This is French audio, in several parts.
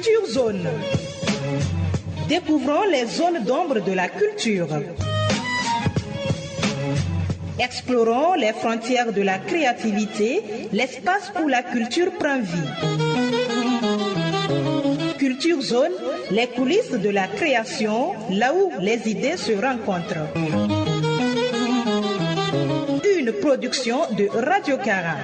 Culture Zone. Découvrons les zones d'ombre de la culture. Explorons les frontières de la créativité, l'espace où la culture prend vie. Culture Zone, les coulisses de la création, là où les idées se rencontrent. Une production de Radio Cara.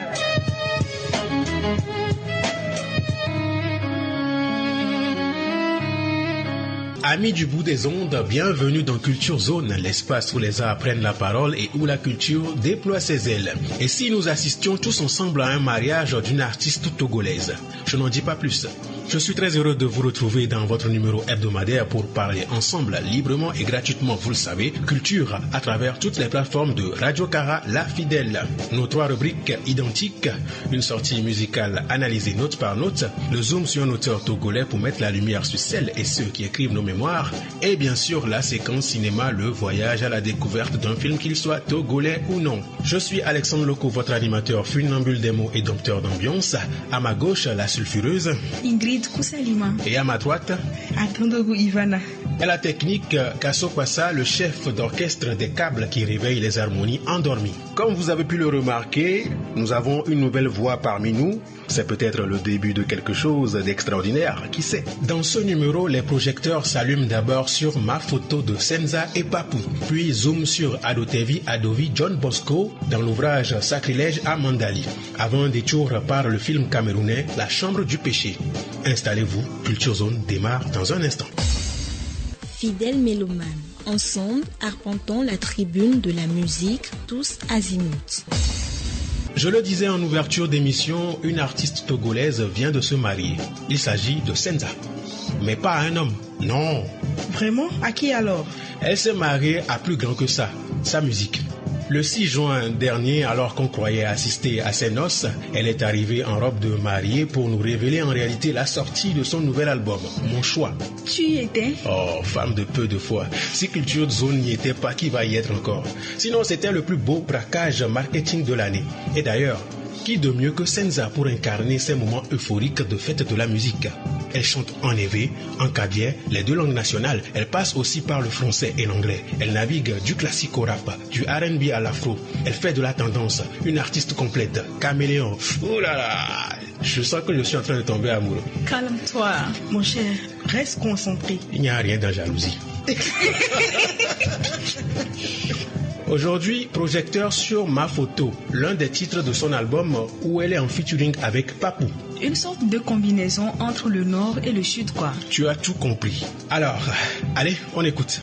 Amis du bout des ondes, bienvenue dans Culture Zone, l'espace où les arts prennent la parole et où la culture déploie ses ailes. Et si nous assistions tous ensemble à un mariage d'une artiste togolaise? Je n'en dis pas plus. Je suis très heureux de vous retrouver dans votre numéro hebdomadaire pour parler ensemble, librement et gratuitement, vous le savez, culture à travers toutes les plateformes de Radio Cara, la fidèle. Nos 3 rubriques identiques, une sortie musicale analysée note par note, le zoom sur un auteur togolais pour mettre la lumière sur celles et ceux qui écrivent nos mémoires, et bien sûr la séquence cinéma, le voyage à la découverte d'un film, qu'il soit togolais ou non. Je suis Alexandre Loco, votre animateur funambule des mots et dompteur d'ambiance. À ma gauche, la sulfureuse Ingrid Koussalima. Et à ma droite, Atondogu Ivana. Et la technique, Kasso Kwassa, le chef d'orchestre des câbles qui réveille les harmonies endormies. Comme vous avez pu le remarquer, nous avons une nouvelle voix parmi nous. C'est peut-être le début de quelque chose d'extraordinaire, qui sait. Dans ce numéro, les projecteurs s'allument d'abord sur ma photo de Senza et Papou, puis zoom sur Adotevi Adovi John Bosco dans l'ouvrage Sacrilège à Mandali, avant un détour par le film camerounais La Chambre du Péché. Installez-vous, Culture Zone démarre dans un instant. Fidèles mélomanes, ensemble arpentons la tribune de la musique, tous azimuts. Je le disais en ouverture d'émission, une artiste togolaise vient de se marier. Il s'agit de Senza. Mais pas à un homme, non. Vraiment? À qui alors? Elle s'est mariée à plus grand que ça, sa musique. Le 6 juin dernier, alors qu'on croyait assister à ses noces, elle est arrivée en robe de mariée pour nous révéler en réalité la sortie de son nouvel album, Mon Choix. Tu y étais? Oh, femme de peu de foi. Si Culture Zone n'y était pas, qui va y être encore? Sinon, c'était le plus beau braquage marketing de l'année. Et d'ailleurs, qui de mieux que Senza pour incarner ces moments euphoriques de fête de la musique? Elle chante en évé, en kabyé, les 2 langues nationales. Elle passe aussi par le français et l'anglais. Elle navigue du classique au rap, du R&B à l'afro. Elle fait de la tendance, une artiste complète, caméléon. Ouh là là, je sens que je suis en train de tomber amoureux. Calme-toi, mon cher. Reste concentré. Il n'y a rien dans jalousie. Aujourd'hui, projecteur sur ma photo, l'un des titres de son album où elle est en featuring avec Papou. Une sorte de combinaison entre le nord et le sud, quoi. Tu as tout compris. Alors, allez, on écoute.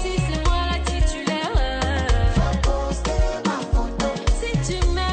Si c'est moi la titulaire, si tu m'aimes.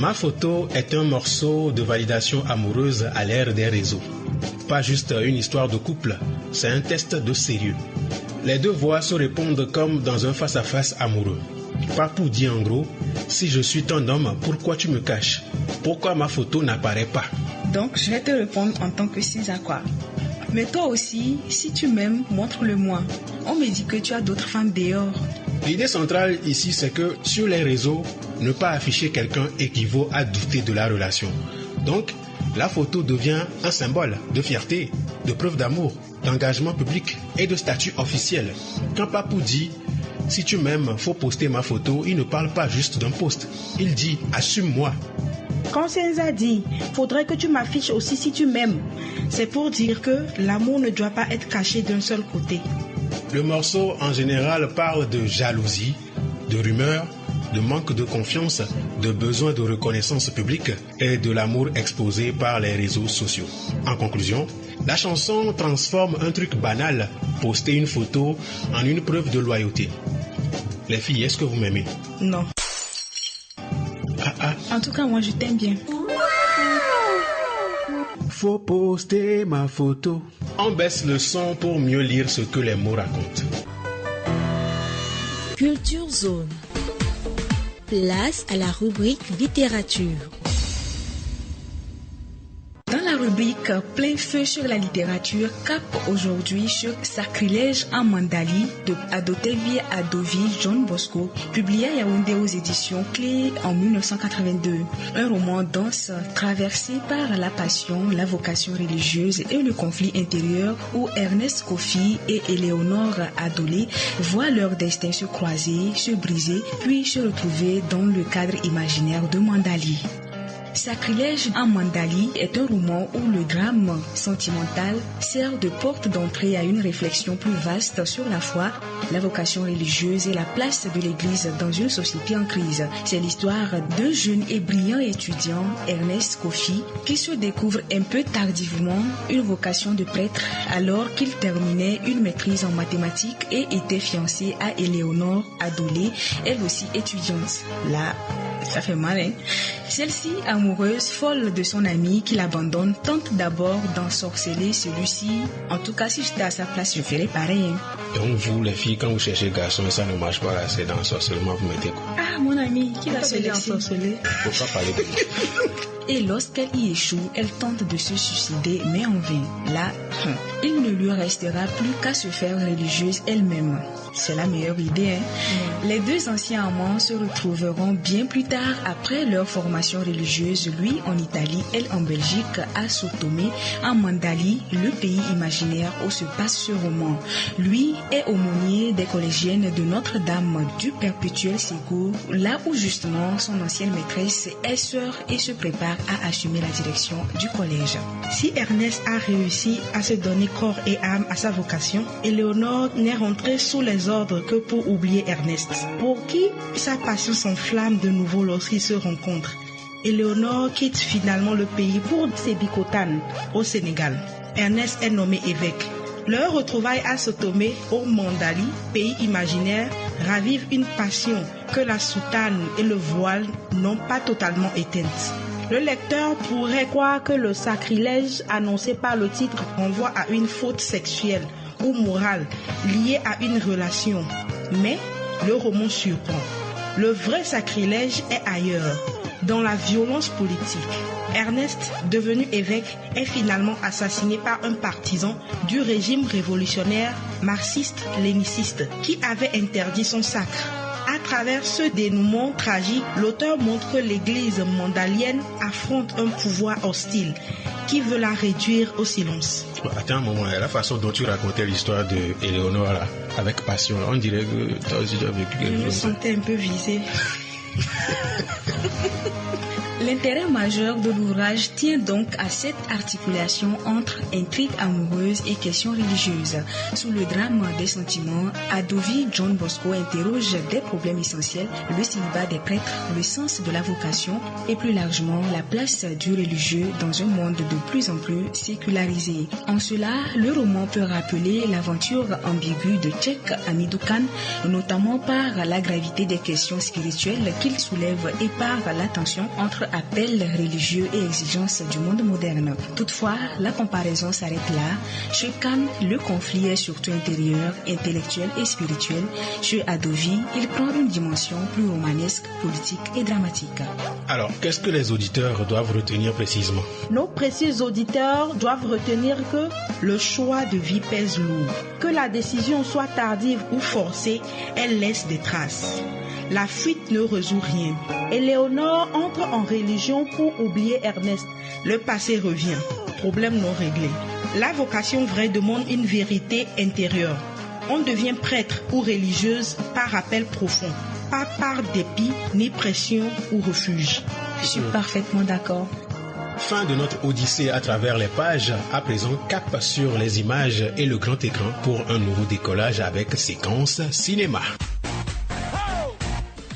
Ma photo est un morceau de validation amoureuse à l'ère des réseaux. Pas juste une histoire de couple, c'est un test de sérieux. Les deux voix se répondent comme dans un face-à-face amoureux. Papou dit en gros, si je suis ton homme, pourquoi tu me caches? Pourquoi ma photo n'apparaît pas? Donc, je vais te répondre en tant que Cisakwa. Mais toi aussi, si tu m'aimes, montre-le-moi. On me dit que tu as d'autres femmes dehors. L'idée centrale ici, c'est que sur les réseaux, ne pas afficher quelqu'un équivaut à douter de la relation. Donc, la photo devient un symbole de fierté, de preuve d'amour, d'engagement public et de statut officiel. Quand Papou dit « Si tu m'aimes, faut poster ma photo », il ne parle pas juste d'un post. Il dit « Assume-moi ». Quand Senza dit « Faudrait que tu m'affiches aussi si tu m'aimes », c'est pour dire que l'amour ne doit pas être caché d'un seul côté. Le morceau en général parle de jalousie, de rumeurs, de manque de confiance, de besoin de reconnaissance publique et de l'amour exposé par les réseaux sociaux. En conclusion, la chanson transforme un truc banal, poster une photo, en une preuve de loyauté. Les filles, est-ce que vous m'aimez? Non. En tout cas, moi, je t'aime bien. Faut poster ma photo. On baisse le son pour mieux lire ce que les mots racontent. Culture Zone. Place à la rubrique littérature. Dans la rubrique Plein feu sur la littérature, cap aujourd'hui sur Sacrilège en Mandali de Adotevi Adovi John Bosco, publié à Yaoundé aux éditions Clé en 1982. Un roman dense traversé par la passion, la vocation religieuse et le conflit intérieur où Ernest Kofi et Éléonore Adolé voient leur destin se croiser, se briser, puis se retrouver dans le cadre imaginaire de Mandali. Sacrilège en Mandali est un roman où le drame sentimental sert de porte d'entrée à une réflexion plus vaste sur la foi, la vocation religieuse et la place de l'Église dans une société en crise. C'est l'histoire d'un jeune et brillant étudiant, Ernest Kofi, qui se découvre un peu tardivement une vocation de prêtre alors qu'il terminait une maîtrise en mathématiques et était fiancé à Éléonore Adolé, elle aussi étudiante. Là, ça fait mal, hein? Celle-ci, amoureuse, folle de son ami qui l'abandonne, tente d'abord d'ensorceler celui-ci. En tout cas, si j'étais à sa place, je ferais pareil. Hein? Donc vous, les filles, quand vous cherchez garçon et ça ne marche pas, c'est dans l'ensorcellement, vous mettez quoi? Ah, mon ami, qui l'a ensorcelé? Faut pas parler de Et lorsqu'elle y échoue, elle tente de se suicider, mais en vain. Là, il ne lui restera plus qu'à se faire religieuse elle-même. C'est la meilleure idée, hein? Les deux anciens amants se retrouveront bien plus tard après leur formation religieuse, lui en Italie, elle en Belgique, à Sao Tomé, en Mandali, le pays imaginaire où se passe ce roman. Lui est aumônier des collégiennes de Notre-Dame du Perpétuel Sécours, là où justement son ancienne maîtresse est sœur et se prépare à assumer la direction du collège. Si Ernest a réussi à se donner corps et âme à sa vocation, Éléonore n'est rentrée sous les ordres que pour oublier Ernest, pour qui sa passion s'enflamme de nouveau lorsqu'ils se rencontrent. Éléonore quitte finalement le pays pour Sébikotane, au Sénégal. Ernest est nommé évêque. Leur retrouvaille à Sao Tomé, au Mandali, pays imaginaire, ravive une passion que la soutane et le voile n'ont pas totalement éteinte. Le lecteur pourrait croire que le sacrilège annoncé par le titre renvoie à une faute sexuelle ou morale liée à une relation. Mais le roman surprend. Le vrai sacrilège est ailleurs, dans la violence politique. Ernest, devenu évêque, est finalement assassiné par un partisan du régime révolutionnaire marxiste-léniciste qui avait interdit son sacre. À travers ce dénouement tragique, l'auteur montre que l'Église mandalienne affronte un pouvoir hostile qui veut la réduire au silence. Attends un moment, la façon dont tu racontais l'histoire de Éléonore là, avec passion, on dirait que toi aussi tu as vécu quelque chose. Je me sentais un peu visée. L'intérêt majeur de l'ouvrage tient donc à cette articulation entre intrigue amoureuse et questions religieuses. Sous le drame des sentiments, Adovi John Bosco interroge des problèmes essentiels, le célibat des prêtres, le sens de la vocation et plus largement la place du religieux dans un monde de plus en plus sécularisé. En cela, le roman peut rappeler l'aventure ambiguë de Tchèque Hamidou Kane, notamment par la gravité des questions spirituelles qu'il soulève et par la tension entre appels religieux et exigences du monde moderne. Toutefois, la comparaison s'arrête là. Chez Khan, le conflit est surtout intérieur, intellectuel et spirituel. Chez Hadovi, il prend une dimension plus romanesque, politique et dramatique. Alors, qu'est-ce que les auditeurs doivent retenir précisément? Nos précieux auditeurs doivent retenir que le choix de vie pèse lourd. Que la décision soit tardive ou forcée, elle laisse des traces. La fuite ne résout rien. Éléonore entre en religion pour oublier Ernest. Le passé revient. Problème non réglé. La vocation vraie demande une vérité intérieure. On devient prêtre ou religieuse par appel profond, pas par dépit, ni pression ou refuge. Je suis parfaitement d'accord. Fin de notre odyssée à travers les pages. À présent, cap sur les images et le grand écran pour un nouveau décollage avec séquence cinéma.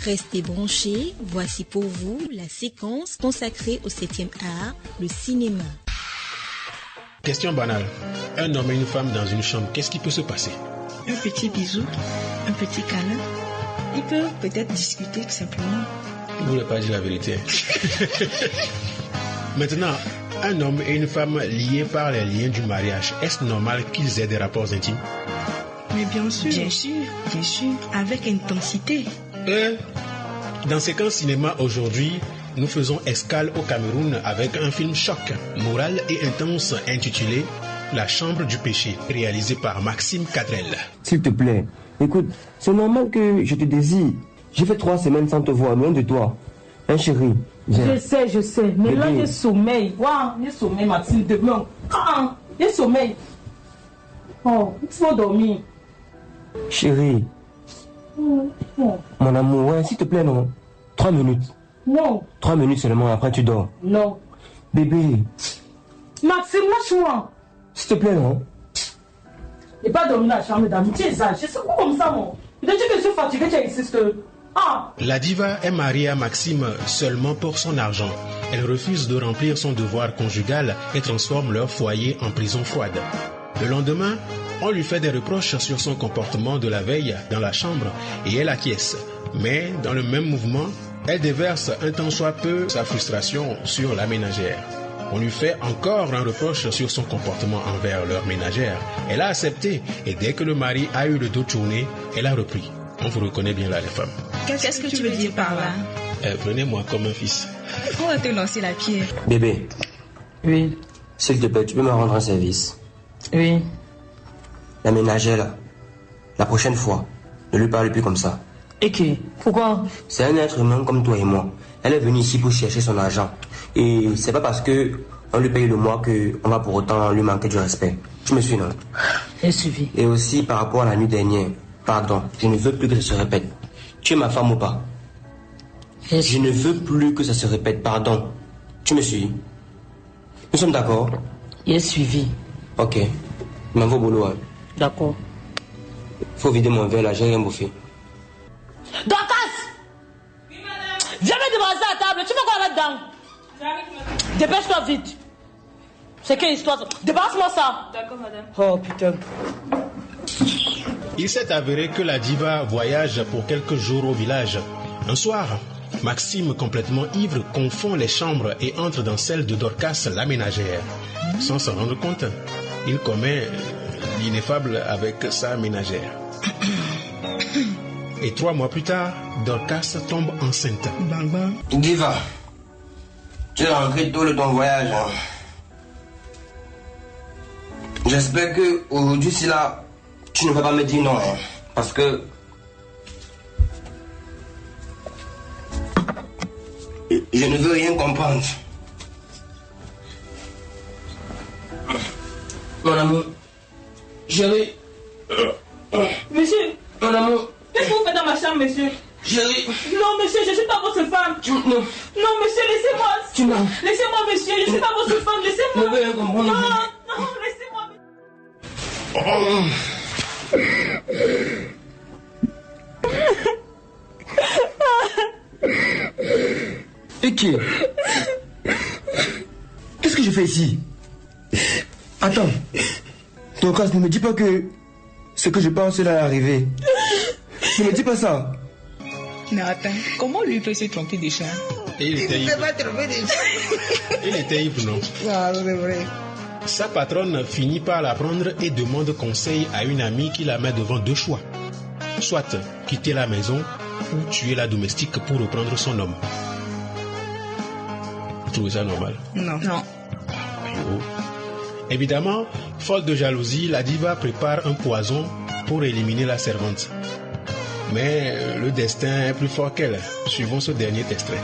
Restez branchés, voici pour vous la séquence consacrée au 7e art, le cinéma. Question banale. Un homme et une femme dans une chambre, qu'est-ce qui peut se passer? Un petit bisou, un petit câlin. Ils peuvent peut-être discuter tout simplement. Vous ne voulez pas dire la vérité. Maintenant, un homme et une femme liés par les liens du mariage, est-ce normal qu'ils aient des rapports intimes? Mais bien sûr. Bien sûr, bien sûr. Avec intensité. Dans Séquence Cinéma aujourd'hui, nous faisons escale au Cameroun avec un film choc, moral et intense intitulé La Chambre du Péché, réalisé par Maxime Cadrel. S'il te plaît, écoute, c'est normal que je te désire. J'ai fait 3 semaines sans te voir, loin de toi. Hein, chérie? Je sais. Mais là, Bébé. j'ai sommeil. Waouh, j'ai sommeil, Mathilde. Non, j'ai sommeil. Oh, il faut dormir. Chérie, Non, mon amour, ouais, s'il te plaît, non. 3 minutes. non, 3 minutes seulement, après tu dors. non. Bébé, Maxime, lâche-moi. s'il te plaît, non. J'ai pas dormi dans la chambre d'amis. Tu es sage. C'est quoi comme ça, mon? Dès que je suis fatigué, tu insistes. Ah, La diva est mariée à Maxime seulement pour son argent. Elle refuse de remplir son devoir conjugal et transforme leur foyer en prison froide. Le lendemain, on lui fait des reproches sur son comportement de la veille dans la chambre et elle acquiesce. Mais dans le même mouvement, elle déverse un tant soit peu sa frustration sur la ménagère. On lui fait encore un reproche sur son comportement envers leur ménagère. Elle a accepté et dès que le mari a eu le dos tourné, elle a repris. On vous reconnaît bien là les femmes. Qu'est-ce que tu veux dire par là? Prenez-moi comme un fils. On va te lancer la pierre. Bébé, oui, s'il te plaît, tu peux me rendre un service. oui. La ménagère, là, la prochaine fois, ne lui parle plus comme ça. Et qui? Pourquoi? C'est un être humain comme toi et moi. Elle est venue ici pour chercher son argent. Et c'est pas parce que on lui paye le mois qu'on va pour autant lui manquer du respect. Tu me suis, non? J'ai suivi. Et aussi par rapport à la nuit dernière. Pardon, je ne veux plus que ça se répète. Tu es ma femme ou pas? Je ne veux plus que ça se répète, pardon. Tu me suis? Nous sommes d'accord? J'ai suivi. Ok. Il m'en va au boulot, hein. D'accord. Faut vider mon verre là, j'ai rien bouffé. Dorcas! Oui, madame. Viens me débarrasser à la table. Tu fais quoi là-dedans? Dépêche-toi vite. C'est quelle histoire? Débarrasse-moi ça. D'accord, madame. Oh putain. Il s'est avéré que la diva voyage pour quelques jours au village. Un soir, Maxime, complètement ivre, confond les chambres et entre dans celle de Dorcas, la ménagère. Sans s'en rendre compte, il commet l'ineffable avec sa ménagère. Et 3 mois plus tard, Dorcas tombe enceinte. Bang bang. Diva, tu es rentré tôt de ton voyage. Hein. J'espère que aujourd'hui, si là, tu ne vas pas me dire non. Hein, parce que je ne veux rien comprendre. Mon amour, chérie. Monsieur, Mon amour, qu'est-ce que vous faites dans ma chambre, monsieur? chérie. Non, monsieur, je ne suis pas votre femme. Non, Non, monsieur, laissez-moi. tu m'as. Laissez-moi, monsieur, je ne suis pas votre femme. Je Laissez-moi. veux rien comprendre. Non, non, laissez-moi. Et qui? Qu'est-ce que je fais ici? Attends. Dorcas, ne me dis pas que ce que je pense là est arrivé. Ne me dis pas ça. Mais attends, comment lui peut se tromper déjà? Il était ivre, non? Ah, c'est vrai. Sa patronne finit par la prendre et demande conseil à une amie qui la met devant deux choix. Soit quitter la maison ou tuer la domestique pour reprendre son homme. Vous trouvez ça normal? Non. Évidemment, folle de jalousie, la diva prépare un poison pour éliminer la servante. Mais le destin est plus fort qu'elle. Suivons ce dernier extrait.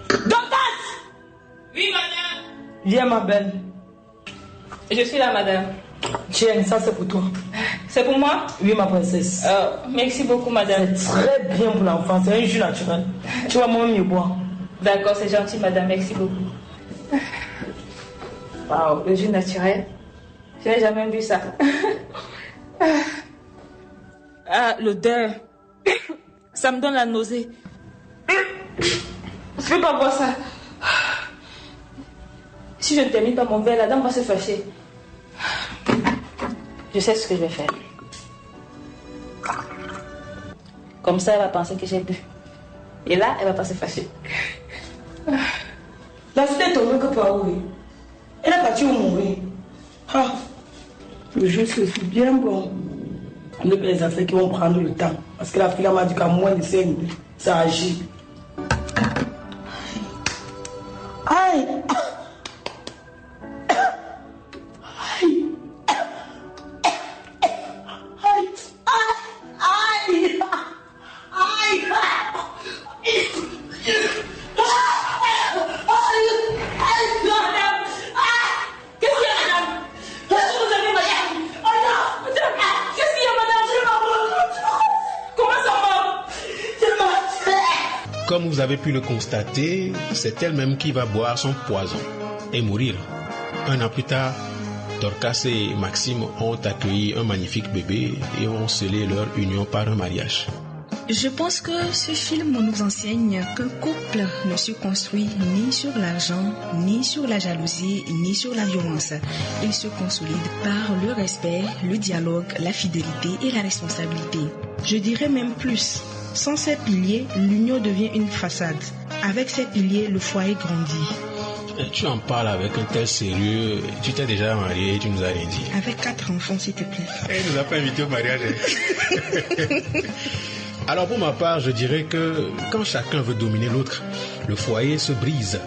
Dorcas! Oui, madame. Viens, ma belle. Je suis là, madame. Tiens, ça c'est pour toi. C'est pour moi? Oui, ma princesse. Merci beaucoup, madame. C'est très bien pour l'enfant, c'est un jus naturel. Tu vas moi-même mieux boire. D'accord, c'est gentil, madame. Merci beaucoup. Wow, le jus naturel. Je n'ai jamais vu ça. Ah, l'odeur. Ça me donne la nausée. Je ne peux pas boire ça. Si je ne termine pas mon verre, la dame va se fâcher. Je sais ce que je vais faire. Comme ça, elle va penser que j'ai bu. Et là, elle va pas se fâcher. La fille est tombée que par où? Elle est partie où mourir? Ah, le jeu c'est bien bon. Les affaires qui vont prendre le temps. Parce que la fille m'a dit qu'à moins de 5 minutes, ça agit. Aïe! Aïe! Aïe! Aïe! Aïe! Comme vous avez pu le constater, c'est elle-même qui va boire son poison et mourir. Un an plus tard, Dorcas et Maxime ont accueilli un magnifique bébé et ont scellé leur union par un mariage. Je pense que ce film nous enseigne qu'un couple ne se construit ni sur l'argent, ni sur la jalousie, ni sur la violence. Il se consolide par le respect, le dialogue, la fidélité et la responsabilité. Je dirais même plus. Sans ces piliers, l'union devient une façade. Avec ces piliers, le foyer grandit. Tu en parles avec un tel sérieux. Tu t'es déjà marié et tu nous as rien dit. Avec 4 enfants, s'il te plaît. Elle nous a pas invité au mariage. Alors pour ma part, je dirais que quand chacun veut dominer l'autre, le foyer se brise.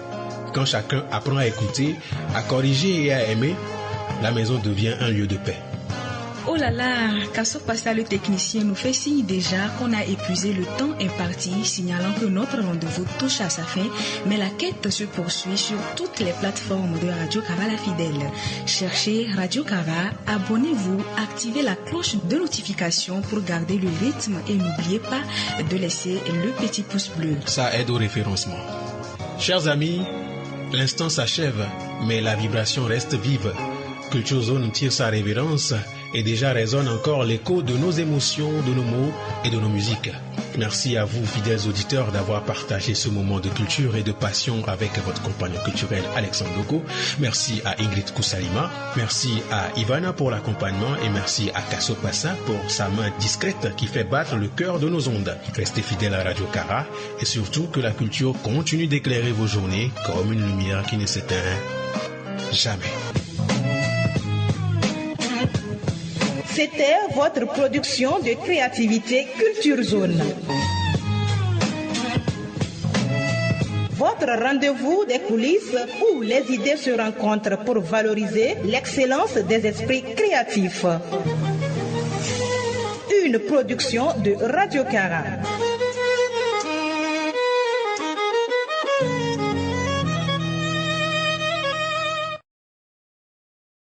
Quand chacun apprend à écouter, à corriger et à aimer, la maison devient un lieu de paix. Oh là là, Kasso Passa le technicien nous fait signe déjà qu'on a épuisé le temps imparti, signalant que notre rendez-vous touche à sa fin, mais la quête se poursuit sur toutes les plateformes de Radio Kara la Fidèle. Cherchez Radio Kara, abonnez-vous, activez la cloche de notification pour garder le rythme et n'oubliez pas de laisser le petit pouce bleu. Ça aide au référencement. Chers amis, l'instant s'achève, mais la vibration reste vive. Culture Zone tire sa révérence et déjà résonne encore l'écho de nos émotions, de nos mots et de nos musiques. Merci à vous, fidèles auditeurs, d'avoir partagé ce moment de culture et de passion avec votre compagnon culturel Alexandre Loco. Merci à Ingrid Koussalima, merci à Ivana pour l'accompagnement et merci à Kasso Passa pour sa main discrète qui fait battre le cœur de nos ondes. Restez fidèles à Radio Kara et surtout que la culture continue d'éclairer vos journées comme une lumière qui ne s'éteint jamais. C'était votre production de créativité Culture Zone. Votre rendez-vous des coulisses où les idées se rencontrent pour valoriser l'excellence des esprits créatifs. Une production de Radio Kara.